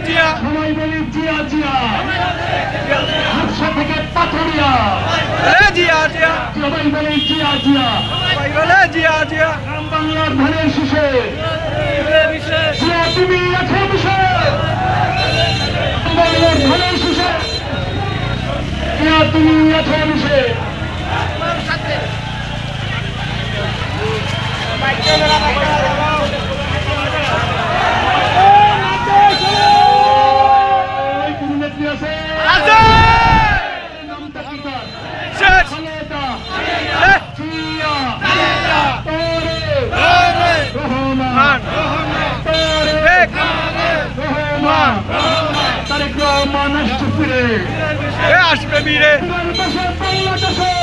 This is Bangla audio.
জিয়া সবাই বলি জিয়া জিয়া হাবসা থেকে পাথরিয়া জিয়া জিয়া সবাই বলি জিয়া জিয়া সবাই বলে জিয়া জিয়া গ্রাম বাংলার ধানের শীষে জিয়া তুমি আছো মিশে গ্রাম বাংলার ধানের শীষে জিয়া তুমি আছো মিশে আসবে বীরে বাংলাদেশে